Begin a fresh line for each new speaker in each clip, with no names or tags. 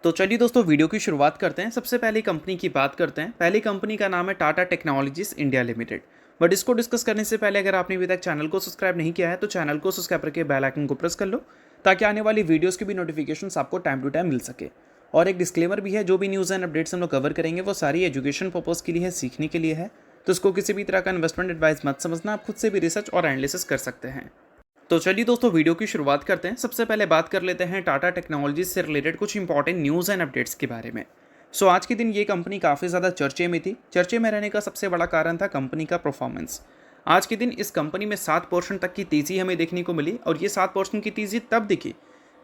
तो चलिए दोस्तों वीडियो की शुरुआत करते हैं। सबसे पहले कंपनी की बात करते हैं। पहली कंपनी का नाम है Tata technologies India limited. But इसको डिस्कस करने से पहले अगर आपने अभी तक चैनल को सब्सक्राइब नहीं किया है तो चैनल को सब्सक्राइब करके बेल आइकन को प्रेस कर लो, ताकि आने वाली वीडियोस की भी नोटिफिकेशंस आपको टाइम टू टाइम मिल सके। और एक डिस्क्लेमर भी है, जो भी न्यूज़ एंड अपडेट्स हम लोग कवर करेंगे वो सारी एजुकेशन पर्पज़ के लिए है, सीखने के लिए है। तो इसको किसी भी तरह का इन्वेस्टमेंट एडवाइस मत समझना, आप खुद से भी रिसर्च और एनालिसिस कर सकते हैं। तो चलिए दोस्तों वीडियो की शुरुआत करते हैं। सबसे पहले बात कर लेते हैं टाटा टेक्नोलॉजीज से रिलेटेड कुछ इंपॉर्टेंट न्यूज़ एंड अपडेट्स के बारे में। आज के दिन ये कंपनी काफ़ी ज़्यादा चर्चे में थी। चर्चे में रहने का सबसे बड़ा कारण था कंपनी का परफॉर्मेंस। आज के दिन इस कंपनी में 7% तक की तेज़ी हमें देखने को मिली, और ये 7% की तेज़ी तब दिखी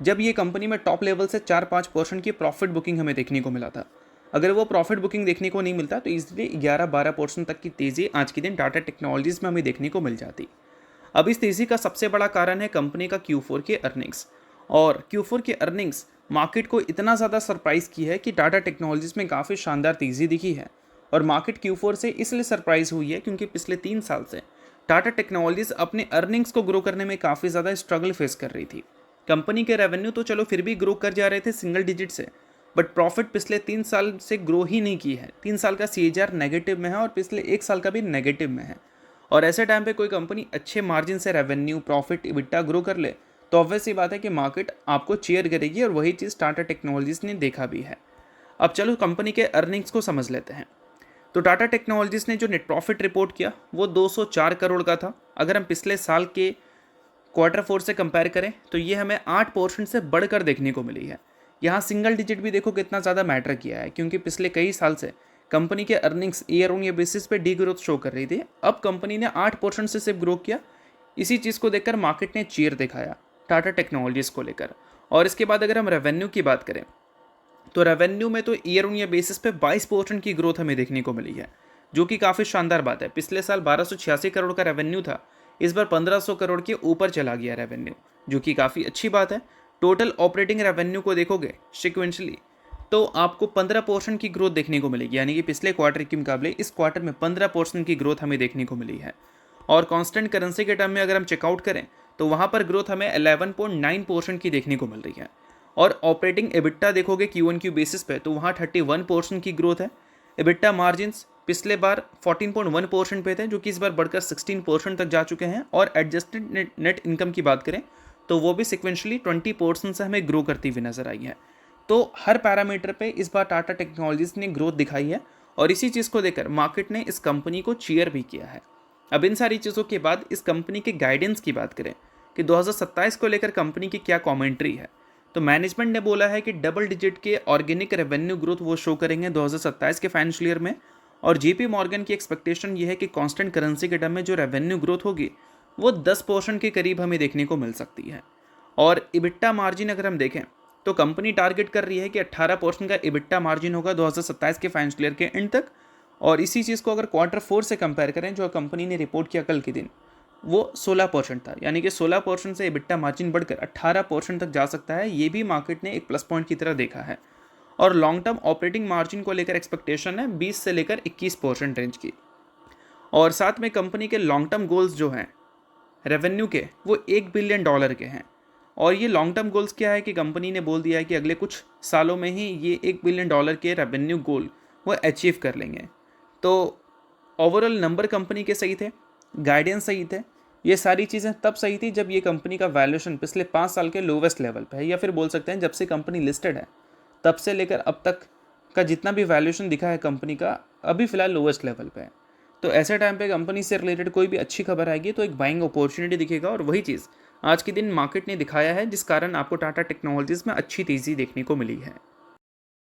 जब ये कंपनी में टॉप लेवल से 4-5% की प्रॉफिट बुकिंग हमें देखने को मिला था। अगर वो प्रॉफिट बुकिंग देखने को नहीं मिलता तो इसलिए 11-12% तक की तेज़ी आज के दिन टाटा टेक्नोलॉजीज़ में हमें देखने को मिल जाती। अब इस तेज़ी का सबसे बड़ा कारण है कंपनी का Q4 के अर्निंग्स। और Q4 के अर्निंग्स मार्केट को इतना ज़्यादा सरप्राइज़ की है कि टाटा टेक्नोलॉजीज़ में काफ़ी शानदार तेज़ी दिखी है। और मार्केट Q4 से इसलिए सरप्राइज़ हुई है क्योंकि पिछले 3 साल से टाटा टेक्नोलॉजीज़ अपने अर्निंग्स को ग्रो करने में काफ़ी ज़्यादा स्ट्रगल फेस कर रही थी। कंपनी के रेवेन्यू तो चलो फिर भी ग्रो कर जा रहे थे सिंगल डिजिट से, बट प्रॉफिट पिछले 3 साल से ग्रो ही नहीं की है। 3 साल का CAGR नेगेटिव में है और पिछले 1 साल का भी नेगेटिव में है। और ऐसे टाइम पे कोई कंपनी अच्छे मार्जिन से रेवेन्यू, प्रॉफिट, इबिटा ग्रो कर ले तो ऑब्वियस सी बात है कि मार्केट आपको चीयर करेगी, और वही चीज़ टाटा टेक्नोलॉजीज़ ने देखा भी है। अब चलो कंपनी के अर्निंग्स को समझ लेते हैं। तो टाटा टेक्नोलॉजीज़ ने जो नेट प्रॉफिट रिपोर्ट किया वो 204 करोड़ का था। अगर हम पिछले साल के Q4 से कंपेयर करें तो ये हमें 8% से बढ़कर देखने को मिली है। यहाँ सिंगल डिजिट भी देखो कितना ज़्यादा मैटर किया है, क्योंकि पिछले कई साल से कंपनी के earnings year on year basis पे डी ग्रोथ शो कर रही थी। अब कंपनी ने 8% से सिर्फ ग्रो किया। इसी चीज़ को देखकर मार्केट ने चीयर दिखाया टाटा टेक्नोलॉजीज़ को लेकर। और इसके बाद अगर हम रेवेन्यू की बात करें तो रेवेन्यू में तो ईयर ऑन ईयर बेसिस पे 22% की ग्रोथ हमें देखने को मिली है, जो कि काफ़ी शानदार बात है। पिछले साल 1286 करोड़ का रेवेन्यू था, इस बार 1500 करोड़ के ऊपर चला गया रेवेन्यू, जो कि काफ़ी अच्छी बात है। टोटल ऑपरेटिंग रेवेन्यू को देखोगे सिक्वेंशली तो आपको 15% की ग्रोथ देखने को मिलेगी, यानी कि पिछले क्वार्टर के मुकाबले इस क्वार्टर में 15% की ग्रोथ हमें देखने को मिली है। और कांस्टेंट करेंसी के टर्म में अगर हम चेकआउट करें तो वहाँ पर ग्रोथ हमें 11.9% की देखने को मिल रही है। और ऑपरेटिंग एबिट्टा देखोगे Q1Q बेसिस पे तो वहाँ 31% की ग्रोथ है। एबिट्टा मार्जिन्स पिछले बार 14.1% पे थे, जो कि इस बार बढ़कर 16% तक जा चुके हैं। और एडजस्टेड नेट इनकम की बात करें तो वो भी सिक्वेंशली 20% से हमें ग्रो करती हुई नजर आई है। तो हर पैरामीटर पे इस बार टाटा टेक्नोलॉजीज ने ग्रोथ दिखाई है, और इसी चीज़ को देखकर मार्केट ने इस कंपनी को चीयर भी किया है। अब इन सारी चीज़ों के बाद इस कंपनी के गाइडेंस की बात करें कि 2027 को लेकर कंपनी की क्या कॉमेंट्री है, तो मैनेजमेंट ने बोला है कि डबल डिजिट के ऑर्गेनिक रेवेन्यू ग्रोथ वो शो करेंगे 2027 के फाइनेंशियल ईयर में। और JP मॉर्गन की एक्सपेक्टेशन ये है कि कांस्टेंट करेंसी के टर्म में जो रेवेन्यू ग्रोथ होगी वो 10% के करीब हमें देखने को मिल सकती है। और इबिट्टा मार्जिन अगर हम देखें तो कंपनी टारगेट कर रही है कि 18% का इबिट्टा मार्जिन होगा 2027 के फाइनेंशियल ईयर के एंड तक। और इसी चीज़ को अगर Q4 से कंपेयर करें जो कंपनी ने रिपोर्ट किया कल के दिन, वो 16% था, यानी कि 16% से इबिट्टा मार्जिन बढ़कर 18% तक जा सकता है। ये भी मार्केट ने एक प्लस पॉइंट की तरह देखा है। और लॉन्ग टर्म ऑपरेटिंग मार्जिन को लेकर एक्सपेक्टेशन है 20 से लेकर 21% रेंज की। और साथ में कंपनी के लॉन्ग टर्म गोल्स जो हैं रेवेन्यू के, वो $1 बिलियन के हैं। और ये लॉन्ग टर्म गोल्स क्या है कि कंपनी ने बोल दिया है कि अगले कुछ सालों में ही ये $1 बिलियन के रेवेन्यू गोल वो अचीव कर लेंगे। तो ओवरऑल नंबर कंपनी के सही थे, गाइडेंस सही थे, ये सारी चीज़ें तब सही थी जब ये कंपनी का वैल्यूएशन पिछले 5 साल के लोवेस्ट लेवल पे है, या फिर बोल सकते हैं जब से कंपनी लिस्टेड है तब से लेकर अब तक का जितना भी वैल्यूएशन दिखा है कंपनी का अभी फ़िलहाल लोवेस्ट लेवल पे है। तो ऐसे टाइम पे कंपनी से रिलेटेड कोई भी अच्छी खबर आएगी तो एक बाइंग अपॉर्चुनिटी दिखेगा, और वही चीज़ आज के दिन मार्केट ने दिखाया है, जिस कारण आपको टाटा टेक्नोलॉजीज़ में अच्छी तेज़ी देखने को मिली है।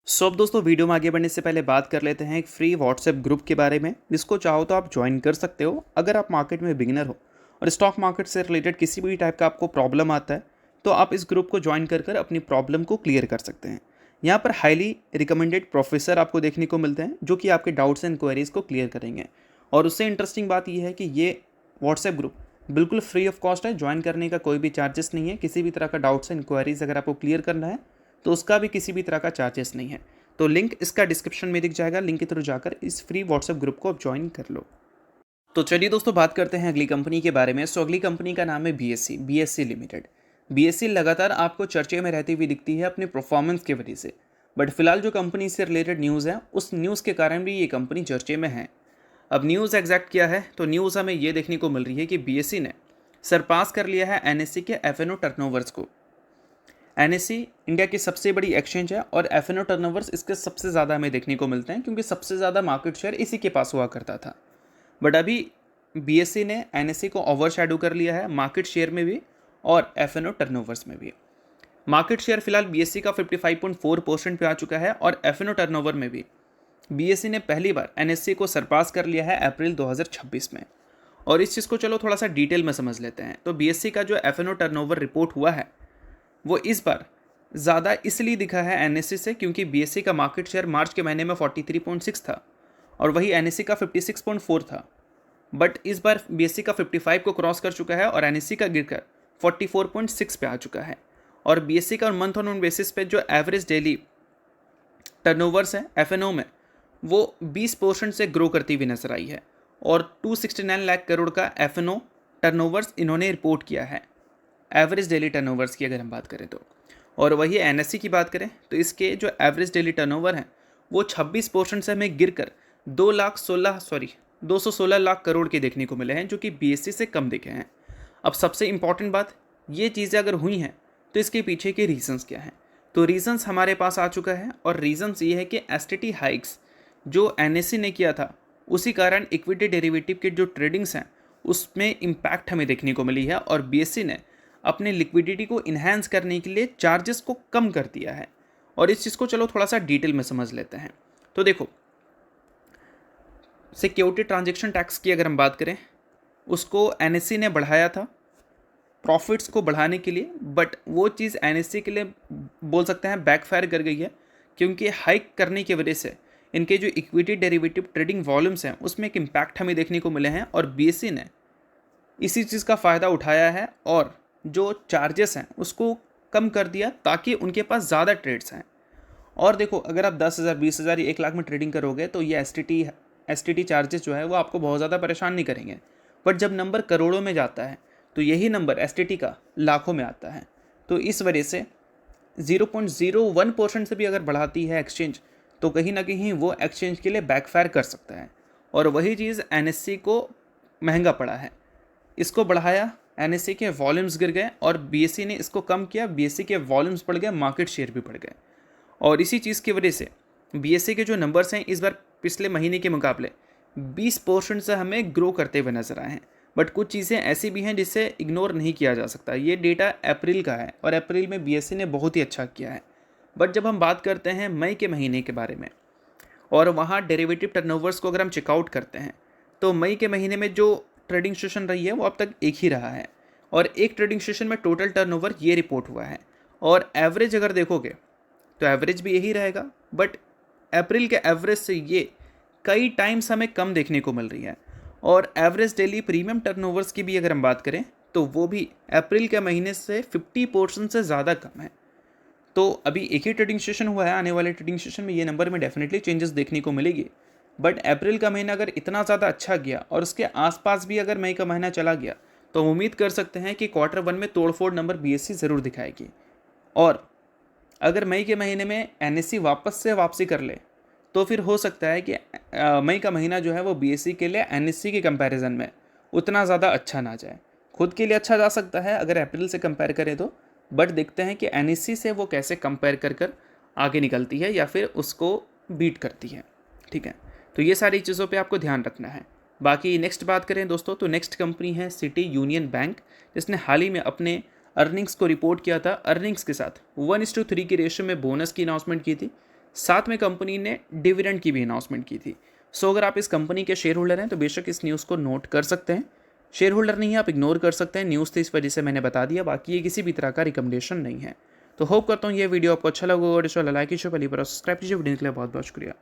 अब दोस्तों वीडियो में आगे बढ़ने से पहले बात कर लेते हैं एक फ्री व्हाट्सएप ग्रुप के बारे में, जिसको चाहो तो आप ज्वाइन कर सकते हो। अगर आप मार्केट में बिगिनर हो और स्टॉक मार्केट से रिलेटेड किसी भी टाइप का आपको प्रॉब्लम आता है तो आप इस ग्रुप को ज्वाइन कर अपनी प्रॉब्लम को क्लियर कर सकते हैं। यहाँ पर हाईली रिकमेंडेड प्रोफेसर आपको देखने को मिलते हैं जो कि आपके डाउट्स एंड क्वेरीज को क्लियर करेंगे। और उससे इंटरेस्टिंग बात यह है कि ये व्हाट्सएप ग्रुप बिल्कुल फ्री ऑफ कॉस्ट है, ज्वाइन करने का कोई भी चार्जेस नहीं है। किसी भी तरह का डाउट्स एंड क्वेरीज अगर आपको क्लियर करना है तो उसका भी किसी भी तरह का चार्जेस नहीं है। तो लिंक इसका डिस्क्रिप्शन में दिख जाएगा, लिंक के थ्रू जाकर इस फ्री व्हाट्सएप ग्रुप को आप ज्वाइन कर लो। तो चलिए दोस्तों बात करते हैं अगली कंपनी के बारे में। अगली कंपनी का नाम है BSE लिमिटेड। BSE लगातार आपको चर्चे में रहती हुई दिखती है अपने परफॉर्मेंस की वजह से। बट फिलहाल जो कंपनी से रिलेटेड न्यूज़ है उस न्यूज़ के कारण भी ये कंपनी चर्चे में है। अब न्यूज़ एग्जैक्ट क्या है, तो न्यूज़ हमें ये देखने को मिल रही है कि बीएसई ने सरपास कर लिया है एनएससी के एफएनओ टर्नओवर्स को। एनएससी इंडिया की सबसे बड़ी एक्सचेंज है और एफएनओ टर्नओवर्स इसके सबसे ज़्यादा हमें देखने को मिलते हैं क्योंकि सबसे ज़्यादा मार्केट शेयर इसी के पास हुआ करता था। बट अभी बीएसई ने एनएससी को ओवरशैडो कर लिया है मार्केट शेयर में भी और एफएनओ टर्नओवर्स में भी। मार्केट शेयर फिलहाल बीएसई का 55.4% पे आ चुका है और एफएनओ टर्नओवर में भी बीएसई ने पहली बार एनएससी को सरपास कर लिया है अप्रैल 2026 में। और इस चीज़ को चलो थोड़ा सा डिटेल में समझ लेते हैं। तो बीएसई का जो एफएनओ टर्नओवर रिपोर्ट हुआ है वो इस बार ज़्यादा इसलिए दिखा है एनएससी से क्योंकि बीएसई का मार्केट शेयर मार्च के महीने में 43.6 था और वही एनएससी का 56.4 था। बट इस बार बीएसई का 55 को क्रॉस कर चुका है और एनएससी का गिरकर 44.6 पे आ चुका है। और बीएसई का मंथ ऑन मंथ बेसिस पे जो एवरेज डेली टर्नओवर्स है एफएनओ में वो 20% से ग्रो करती हुई नजर आई है और 269 लाख करोड़ का एफएनओ टर्नओवर्स इन्होंने रिपोर्ट किया है एवरेज डेली टर्नओवर्स की अगर हम बात करें तो। और वही एनएससी की बात करें तो इसके जो एवरेज डेली टर्नओवर है वो 26% से हमें गिरकर 216 लाख करोड़ के देखने को मिले हैं, जो कि बीएसई से कम दिखे हैं। अब सबसे इंपॉर्टेंट बात, ये चीज़ें अगर हुई हैं तो इसके पीछे के रीजंस क्या हैं। तो रीजंस हमारे पास आ चुका है और रीजंस ये है कि एसटीटी हाइक्स जो एनएससी ने किया था उसी कारण इक्विटी डेरिवेटिव के जो ट्रेडिंग्स हैं उसमें इम्पैक्ट हमें देखने को मिली है और बीएसई ने अपने लिक्विडिटी को इन्हांस करने के लिए चार्जेस को कम कर दिया है। और इस चीज़ को चलो थोड़ा सा डिटेल में समझ लेते हैं। तो देखो, सिक्योरिटी ट्रांजैक्शन टैक्स की अगर हम बात करें उसको एनएससी ने बढ़ाया था प्रॉफिट्स को बढ़ाने के लिए, बट वो चीज़ एनएससी के लिए बोल सकते हैं बैकफायर कर गई है क्योंकि हाइक करने की वजह से इनके जो इक्विटी डेरिवेटिव ट्रेडिंग वॉल्यूम्स हैं उसमें एक इम्पैक्ट हमें देखने को मिले हैं और बीएसई ने इसी चीज़ का फ़ायदा उठाया है और जो चार्जेस हैं उसको कम कर दिया ताकि उनके पास ज़्यादा ट्रेड्स हैं। और देखो, अगर आप 10,000 20,000 या 1 लाख में ट्रेडिंग करोगे तो ये एसटीटी चार्जेस जो है वो आपको बहुत ज़्यादा परेशान नहीं करेंगे। बट जब नंबर करोड़ों में जाता है तो यही नंबर एसटीटी का लाखों में आता है। तो इस वजह से 0.01% से भी अगर बढ़ाती है एक्सचेंज तो कहीं ना कहीं वो एक्सचेंज के लिए बैकफायर कर सकता है। और वही चीज़ एनएससी को महंगा पड़ा है। इसको बढ़ाया, एनएससी के वॉल्यूम्स गिर गए और बीएसई ने इसको कम किया, बीएसई के वॉल्यूम्स बढ़ गए, मार्केट शेयर भी बढ़ गए। और इसी चीज़ की वजह से बीएसई के जो नंबर्स हैं इस बार पिछले महीने के मुकाबले 20% से हमें ग्रो करते हुए नजर आए हैं। बट कुछ चीज़ें ऐसी भी हैं जिसे इग्नोर नहीं किया जा सकता। ये डेटा अप्रैल का है और अप्रैल में बीएसई ने बहुत ही अच्छा किया है। बट जब हम बात करते हैं मई के महीने के बारे में और वहाँ डेरिवेटिव टर्नओवर्स को अगर हम चेकआउट करते हैं तो मई के महीने में जो ट्रेडिंग सेशन रही है वो अब तक एक ही रहा है और एक ट्रेडिंग सेशन में टोटल टर्नओवर ये रिपोर्ट हुआ है। और एवरेज अगर देखोगे तो एवरेज भी यही रहेगा, बट अप्रैल के एवरेज से ये कई टाइम्स हमें कम देखने को मिल रही है। और एवरेज डेली प्रीमियम टर्नओवर्स की भी अगर हम बात करें तो वो भी अप्रैल के महीने से 50% से ज़्यादा कम है। तो अभी एक ही ट्रेडिंग सेशन हुआ है, आने वाले ट्रेडिंग सेशन में ये नंबर में डेफिनेटली चेंजेस देखने को मिलेगी। बट अप्रैल का महीना अगर इतना ज़्यादा अच्छा गया और उसके आसपास भी अगर मई का महीना चला गया तो हम उम्मीद कर सकते हैं कि क्वार्टर 1 में तोड़फोड़ नंबर बीएसई ज़रूर दिखाएगी। और अगर मई के महीने में एनएससी वापस से वापसी कर ले तो फिर हो सकता है कि मई का महीना जो है वो बीएसई के लिए एनएससी के कंपैरिजन में उतना ज़्यादा अच्छा ना जाए। खुद के लिए अच्छा जा सकता है अगर अप्रैल से कंपेयर करें तो, बट देखते हैं कि एनएससी से वो कैसे कंपेयर कर आगे निकलती है या फिर उसको बीट करती है। ठीक है, तो ये सारी चीज़ों पे आपको ध्यान रखना है। बाकी नेक्स्ट बात करें दोस्तों तो नेक्स्ट कंपनी है सिटी यूनियन बैंक, जिसने हाल ही में अपने अर्निंग्स को रिपोर्ट किया था। अर्निंग्स के साथ 1:3 की रेशियो में बोनस की अनाउंसमेंट की थी, साथ में कंपनी ने डिविडेंड की भी अनाउंसमेंट की थी। सो अगर आप इस कंपनी के शेयर होल्डर हैं तो बेशक इस न्यूज़ को नोट कर सकते हैं। शेयर होल्डर नहीं है आप इग्नोर कर सकते हैं, न्यूज़ थी इस वजह से मैंने बता दिया, बाकी ये किसी भी तरह का रिकमेंडेशन नहीं है। तो होप करता हूँ ये वीडियो आपको अच्छा लगा होगा। लाइक कीजिए, पहली बार सब्सक्राइब कीजिए। वीडियो के लिए बहुत बहुत शुक्रिया।